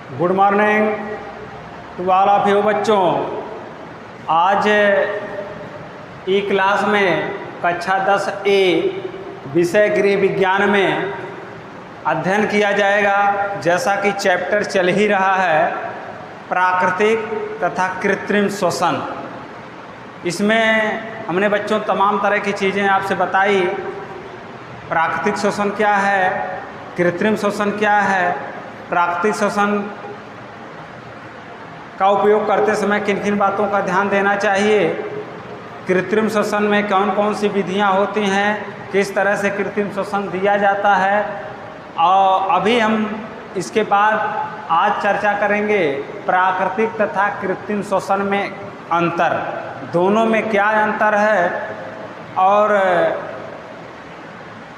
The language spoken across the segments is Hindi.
Good morning to all of you बच्चों। आज ई क्लास में कक्षा 10A विषय गृह विज्ञान में अध्ययन किया जाएगा। जैसा कि चैप्टर चल ही रहा है प्राकृतिक तथा कृत्रिम श्वसन। इसमें हमने बच्चों तमाम तरह की चीज़ें आपसे बताई। प्राकृतिक श्वसन क्या है, कृत्रिम श्वसन क्या है, प्राकृतिक श्वसन का उपयोग करते समय किन किन बातों का ध्यान देना चाहिए, कृत्रिम श्वसन में कौन कौन सी विधियां होती हैं, किस तरह से कृत्रिम श्वसन दिया जाता है। और अभी हम इसके बाद आज चर्चा करेंगे प्राकृतिक तथा कृत्रिम श्वसन में अंतर, दोनों में क्या अंतर है। और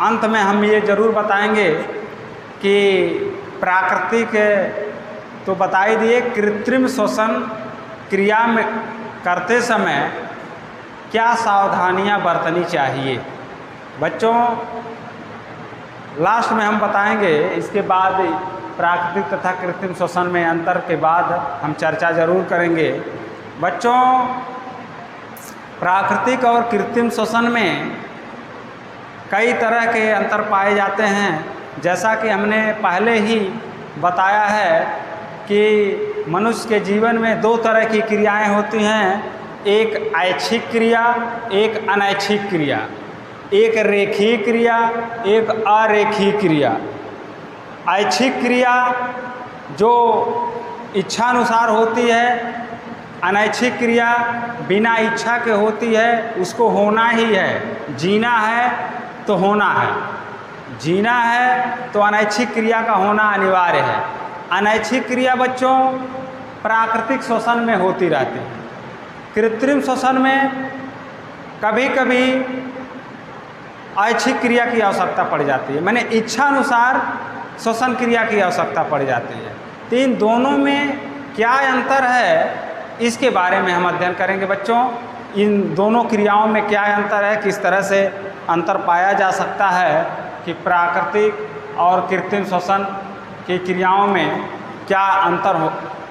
अंत में हम ये ज़रूर बताएंगे कि प्राकृतिक तो बता ही दिए, कृत्रिम श्वसन क्रिया में करते समय क्या सावधानियां बरतनी चाहिए। बच्चों लास्ट में हम बताएंगे। इसके बाद प्राकृतिक तथा कृत्रिम श्वसन में अंतर के बाद हम चर्चा ज़रूर करेंगे। बच्चों प्राकृतिक और कृत्रिम श्वसन में कई तरह के अंतर पाए जाते हैं। जैसा कि हमने पहले ही बताया है कि मनुष्य के जीवन में दो तरह की क्रियाएं होती हैं, एक ऐच्छिक क्रिया, एक अनैच्छिक क्रिया, एक रेखीय क्रिया, एक अरेखीय क्रिया। ऐच्छिक क्रिया जो इच्छानुसार होती है, अनैच्छिक क्रिया बिना इच्छा के होती है, उसको होना ही है। जीना है तो होना है, जीना है तो अनैच्छिक क्रिया का होना अनिवार्य है। अनैच्छिक क्रिया बच्चों प्राकृतिक श्वसन में होती रहती है। कृत्रिम श्वसन में कभी कभी ऐच्छिक क्रिया की आवश्यकता पड़ जाती है, माने इच्छानुसार श्वसन क्रिया की आवश्यकता पड़ जाती है। तो इन दोनों में क्या अंतर है, इसके बारे में हम अध्ययन करेंगे बच्चों। इन दोनों क्रियाओं में क्या अंतर है, किस तरह से अंतर पाया जा सकता है कि प्राकृतिक और कृत्रिम श्वसन की क्रियाओं में क्या अंतर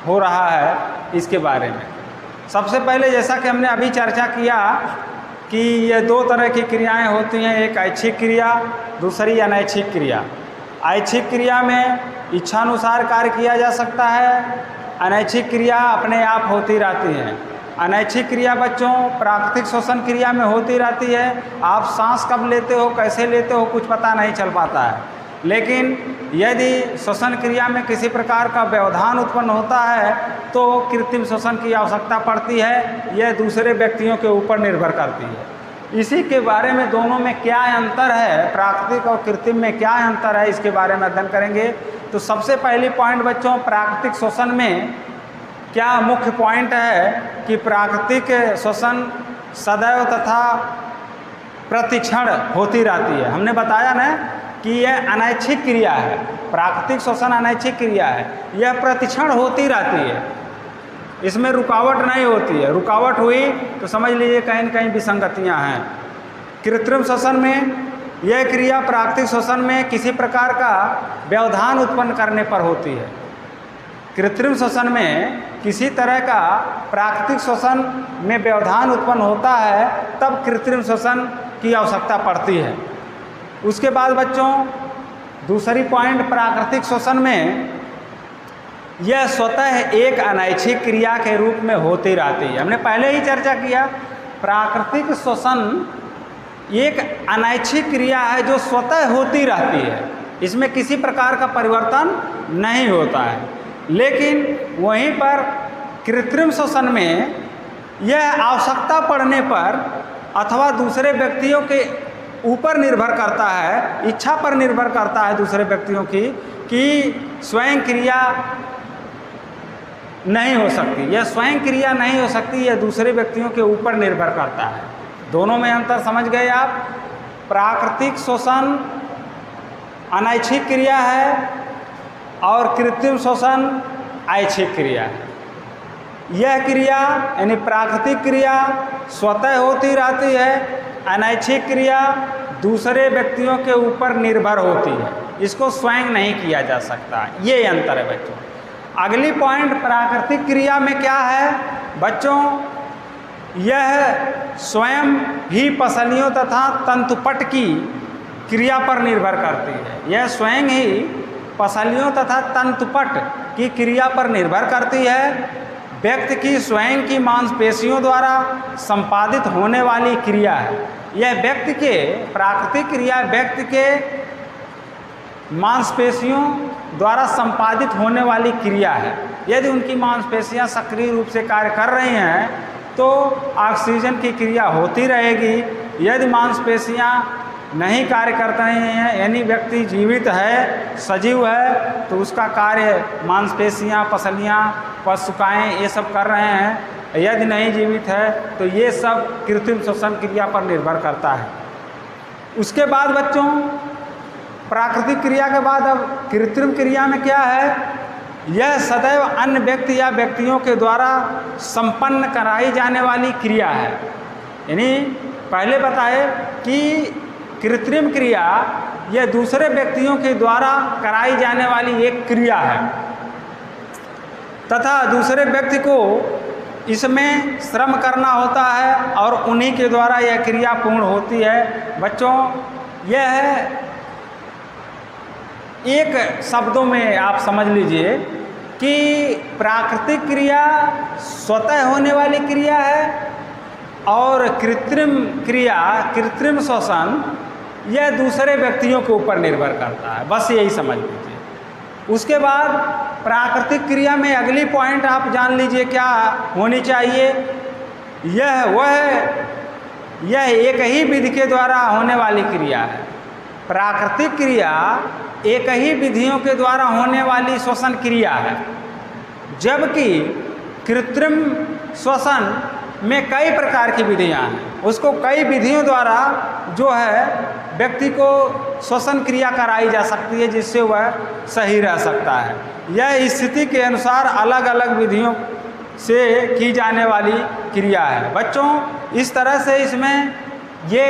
हो रहा है, इसके बारे में। सबसे पहले जैसा कि हमने अभी चर्चा किया कि ये दो तरह की क्रियाएं होती हैं, एक ऐच्छिक क्रिया, दूसरी अनैच्छिक क्रिया। ऐच्छिक क्रिया में इच्छानुसार कार्य किया जा सकता है, अनैच्छिक क्रिया अपने आप होती रहती है। अनैच्छिक क्रिया बच्चों प्राकृतिक श्वसन क्रिया में होती रहती है। आप सांस कब लेते हो, कैसे लेते हो, कुछ पता नहीं चल पाता है। लेकिन यदि श्वसन क्रिया में किसी प्रकार का व्यवधान उत्पन्न होता है तो कृत्रिम श्वसन की आवश्यकता पड़ती है। यह दूसरे व्यक्तियों के ऊपर निर्भर करती है। इसी के बारे में दोनों में क्या अंतर है, प्राकृतिक और कृत्रिम में क्या अंतर है, इसके बारे में अध्ययन करेंगे। तो सबसे पहली पॉइंट बच्चों, प्राकृतिक श्वसन में क्या मुख्य पॉइंट है कि प्राकृतिक श्वसन सदैव तथा प्रतिक्षण होती रहती है। हमने बताया ना कि यह अनैच्छिक क्रिया है, प्राकृतिक श्वसन अनैच्छिक क्रिया है, यह प्रतिक्षण होती रहती है, इसमें रुकावट नहीं होती है। रुकावट हुई तो समझ लीजिए कहीं न कहीं विसंगतियां हैं। कृत्रिम श्वसन में यह क्रिया प्राकृतिक श्वसन में किसी प्रकार का व्यवधान उत्पन्न करने पर होती है। कृत्रिम श्वसन में किसी तरह का प्राकृतिक श्वसन में व्यवधान उत्पन्न होता है, तब कृत्रिम श्वसन की आवश्यकता पड़ती है। उसके बाद बच्चों दूसरी पॉइंट, प्राकृतिक श्वसन में यह स्वतः एक अनैच्छिक क्रिया के रूप में होती रहती है। हमने पहले ही चर्चा किया, प्राकृतिक श्वसन एक अनैच्छिक क्रिया है जो स्वतः होती रहती है, इसमें किसी प्रकार का परिवर्तन नहीं होता है। लेकिन वहीं पर कृत्रिम श्वसन में यह आवश्यकता पड़ने पर अथवा दूसरे व्यक्तियों के ऊपर निर्भर करता है, इच्छा पर निर्भर करता है दूसरे व्यक्तियों की, कि स्वयं क्रिया नहीं हो सकती। यह स्वयं क्रिया नहीं हो सकती, यह दूसरे व्यक्तियों के ऊपर निर्भर करता है। दोनों में अंतर समझ गए आप। प्राकृतिक श्वसन अनैच्छिक क्रिया है और कृत्रिम श्वसन ऐच्छिक क्रिया है। यह क्रिया यानी प्राकृतिक क्रिया स्वतः होती रहती है, अनैच्छिक क्रिया दूसरे व्यक्तियों के ऊपर निर्भर होती है, इसको स्वयं नहीं किया जा सकता। ये अंतर है बच्चों। अगली पॉइंट प्राकृतिक क्रिया में क्या है बच्चों, यह स्वयं ही पसलियों तथा तंतुपट की क्रिया पर निर्भर करती है। यह स्वयं ही पसलियों तथा तंतुपट की क्रिया पर निर्भर करती है। व्यक्ति की स्वयं की मांसपेशियों द्वारा संपादित होने वाली क्रिया है। यह व्यक्ति के प्राकृतिक क्रिया व्यक्ति के मांसपेशियों द्वारा संपादित होने वाली क्रिया है। यदि उनकी मांसपेशियां सक्रिय रूप से कार्य कर रही हैं तो ऑक्सीजन की क्रिया होती रहेगी। यदि मांसपेशियां नहीं कार्य कर रही हैं, यानी व्यक्ति जीवित है, सजीव है, तो उसका कार्य मांसपेशियां, पसलियां, कोशिकाएं ये सब कर रहे हैं। यदि नहीं जीवित है तो ये सब कृत्रिम श्वसन क्रिया पर निर्भर करता है। उसके बाद बच्चों प्राकृतिक क्रिया के बाद अब कृत्रिम क्रिया में क्या है, यह सदैव अन्य व्यक्ति या व्यक्तियों के द्वारा संपन्न कराई जाने वाली क्रिया है। यानी पहले बताए कि कृत्रिम क्रिया यह दूसरे व्यक्तियों के द्वारा कराई जाने वाली एक क्रिया है तथा दूसरे व्यक्ति को इसमें श्रम करना होता है और उन्हीं के द्वारा यह क्रिया पूर्ण होती है। बच्चों यह एक शब्दों में आप समझ लीजिए कि प्राकृतिक क्रिया स्वतः होने वाली क्रिया है और कृत्रिम क्रिया, कृत्रिम श्वसन, यह दूसरे व्यक्तियों के ऊपर निर्भर करता है। बस यही समझ लीजिए। उसके बाद प्राकृतिक क्रिया में अगली पॉइंट आप जान लीजिए क्या होनी चाहिए, यह एक ही विधि के द्वारा होने वाली क्रिया है। प्राकृतिक क्रिया एक ही विधियों के द्वारा होने वाली श्वसन क्रिया है, जबकि कृत्रिम श्वसन में कई प्रकार की विधियां हैं। उसको कई विधियों द्वारा जो है व्यक्ति को श्वसन क्रिया कराई जा सकती है जिससे वह सही रह सकता है। यह स्थिति के अनुसार अलग अलग विधियों से की जाने वाली क्रिया है। बच्चों इस तरह से इसमें ये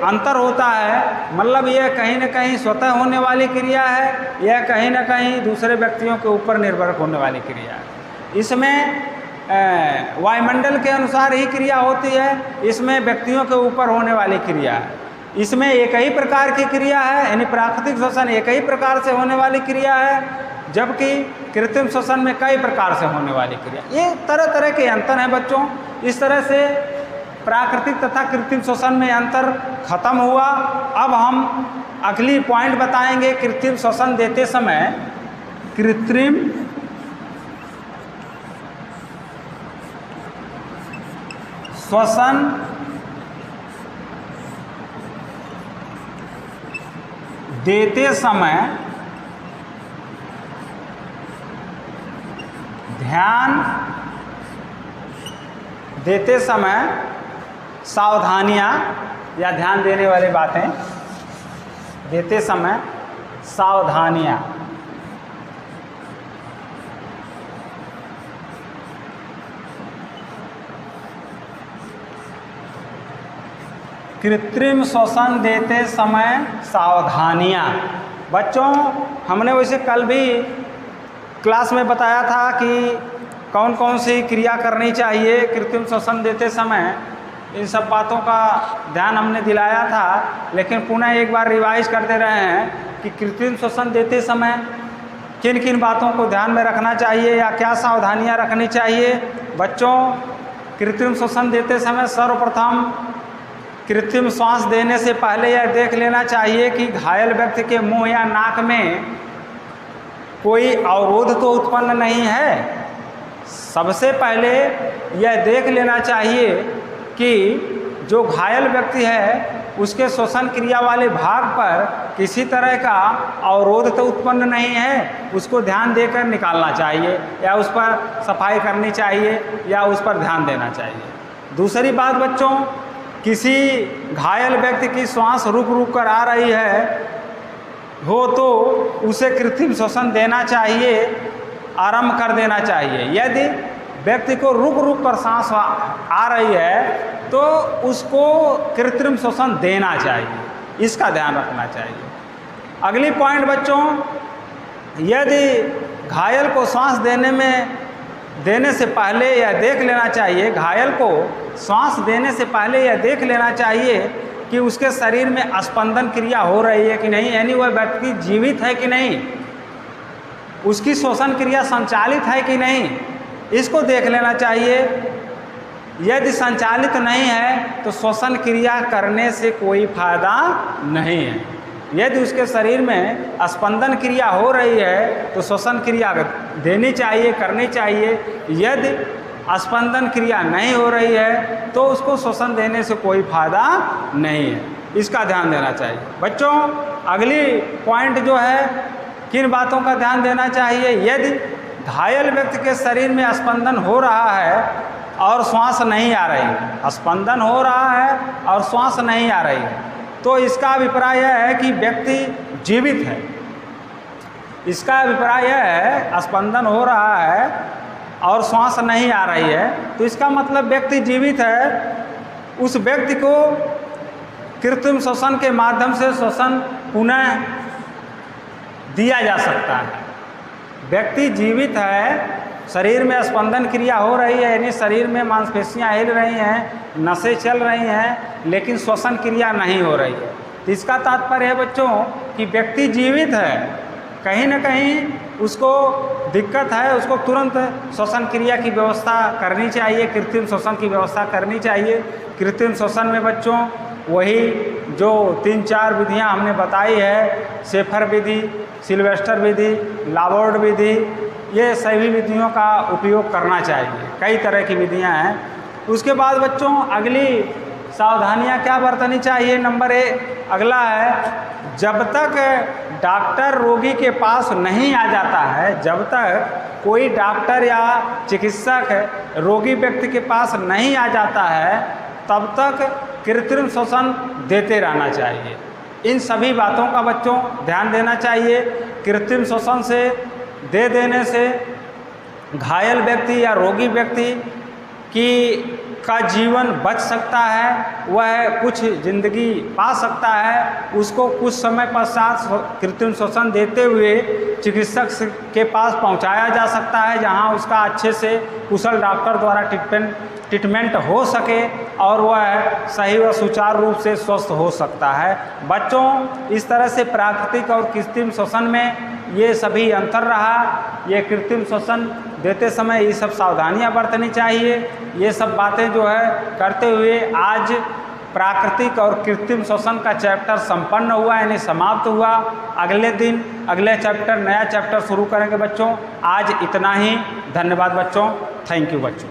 अंतर होता है, मतलब यह कहीं न कहीं स्वतः होने वाली क्रिया है, यह कहीं न कहीं दूसरे व्यक्तियों के ऊपर निर्भर होने वाली क्रिया है। इसमें वायुमंडल के अनुसार ही क्रिया होती है, इसमें व्यक्तियों के ऊपर होने वाली क्रिया है। इसमें एक ही प्रकार की क्रिया है, यानी प्राकृतिक श्वसन एक ही प्रकार से होने वाली क्रिया है, जबकि कृत्रिम श्वसन में कई प्रकार से होने वाली क्रिया। ये तरह तरह के अंतर हैं बच्चों। इस तरह से प्राकृतिक तथा कृत्रिम श्वसन में अंतर खत्म हुआ। अब हम अगली पॉइंट बताएंगे कृत्रिम श्वसन देते समय। कृत्रिम श्वसन देते समय ध्यान देते समय सावधानियां या ध्यान देने वाली बातें, देते समय सावधानियां। कृत्रिम श्वसन देते समय सावधानियां। बच्चों हमने वैसे कल भी क्लास में बताया था कि कौन कौन सी क्रिया करनी चाहिए कृत्रिम श्वसन देते समय। इन सब बातों का ध्यान हमने दिलाया था, लेकिन पुनः एक बार रिवाइज करते रहे हैं कि कृत्रिम श्वसन देते समय किन किन बातों को ध्यान में रखना चाहिए या क्या सावधानियां रखनी चाहिए। बच्चों कृत्रिम श्वसन देते समय सर्वप्रथम कृत्रिम श्वास देने से पहले यह देख लेना चाहिए कि घायल व्यक्ति के मुंह या नाक में कोई अवरोध तो उत्पन्न नहीं है। सबसे पहले यह देख लेना चाहिए कि जो घायल व्यक्ति है उसके श्वसन क्रिया वाले भाग पर किसी तरह का अवरोध तो उत्पन्न नहीं है, उसको ध्यान देकर निकालना चाहिए या उस पर सफाई करनी चाहिए या उस पर ध्यान देना चाहिए। दूसरी बात बच्चों, किसी घायल व्यक्ति की श्वास रुक रुक कर आ रही है हो तो उसे कृत्रिम श्वसन देना चाहिए, आरंभ कर देना चाहिए। यदि व्यक्ति को रुक रुक कर सांस आ रही है तो उसको कृत्रिम श्वसन देना चाहिए, इसका ध्यान रखना चाहिए। अगली पॉइंट बच्चों, यदि घायल को श्वास देने से पहले यह देख लेना चाहिए, घायल को श्वास देने से पहले यह देख लेना चाहिए कि उसके शरीर में स्पंदन क्रिया हो रही है कि नहीं, यानी वह व्यक्ति जीवित है कि नहीं, उसकी श्वसन क्रिया संचालित है कि नहीं, इसको देख लेना चाहिए। यदि संचालित नहीं है तो श्वसन क्रिया करने से कोई फायदा नहीं है। यदि उसके शरीर में स्पंदन क्रिया हो रही है तो श्वसन क्रिया देनी चाहिए, करनी चाहिए। यदि स्पंदन क्रिया नहीं हो रही है तो उसको श्वसन देने से कोई फायदा नहीं है, इसका ध्यान देना चाहिए। बच्चों, अगली पॉइंट जो है, किन बातों का ध्यान देना चाहिए? यदि घायल व्यक्ति के शरीर में स्पंदन हो रहा है और श्वास नहीं आ रही है, स्पंदन हो रहा है और श्वास नहीं आ रही है, तो इसका अभिप्राय यह है कि व्यक्ति जीवित है। इसका अभिप्राय यह है, स्पंदन हो रहा है और श्वास नहीं आ रही है, तो इसका मतलब व्यक्ति जीवित है। उस व्यक्ति को कृत्रिम श्वसन के माध्यम से श्वसन पुनः दिया जा सकता है। व्यक्ति जीवित है, शरीर में स्पंदन क्रिया हो रही है, यानी शरीर में मांसपेशियां हिल रही हैं, नसें चल रही हैं, लेकिन श्वसन क्रिया नहीं हो रही है। तो इसका तात्पर्य है बच्चों कि व्यक्ति जीवित है, कहीं ना कहीं उसको दिक्कत है, उसको तुरंत श्वसन क्रिया की व्यवस्था करनी चाहिए, कृत्रिम श्वसन की व्यवस्था करनी चाहिए। कृत्रिम श्वसन में बच्चों वही जो 3-4 विधियां हमने बताई है, शेफर विधि, सिल्वेस्टर विधि, लाबोर्ड विधि, ये सभी विधियों का उपयोग करना चाहिए। कई तरह की विधियां हैं। उसके बाद बच्चों अगली सावधानियां क्या बरतनी चाहिए? नंबर 1 अगला है, जब तक डॉक्टर रोगी के पास नहीं आ जाता है, जब तक कोई डॉक्टर या चिकित्सक रोगी व्यक्ति के पास नहीं आ जाता है, तब तक कृत्रिम श्वसन देते रहना चाहिए। इन सभी बातों का बच्चों ध्यान देना चाहिए। कृत्रिम श्वसन से दे देने से घायल व्यक्ति या रोगी व्यक्ति का जीवन बच सकता है, वह कुछ ज़िंदगी पा सकता है। उसको कुछ समय पश्चात कृत्रिम श्वसन देते हुए चिकित्सक के पास पहुंचाया जा सकता है, जहां उसका अच्छे से कुशल डॉक्टर द्वारा ट्रीटमेंट हो सके और वह सही व सुचारू रूप से स्वस्थ हो सकता है। बच्चों, इस तरह से प्राकृतिक और कृत्रिम श्वसन में ये सभी अंतर रहा। ये कृत्रिम श्वसन देते समय ये सब सावधानियां बरतनी चाहिए। ये सब बातें जो है करते हुए आज प्राकृतिक और कृत्रिम श्वसन का चैप्टर संपन्न हुआ, यानी समाप्त हुआ। अगले दिन अगले चैप्टर, नया चैप्टर शुरू करेंगे बच्चों। आज इतना ही। धन्यवाद बच्चों। थैंक यू बच्चों।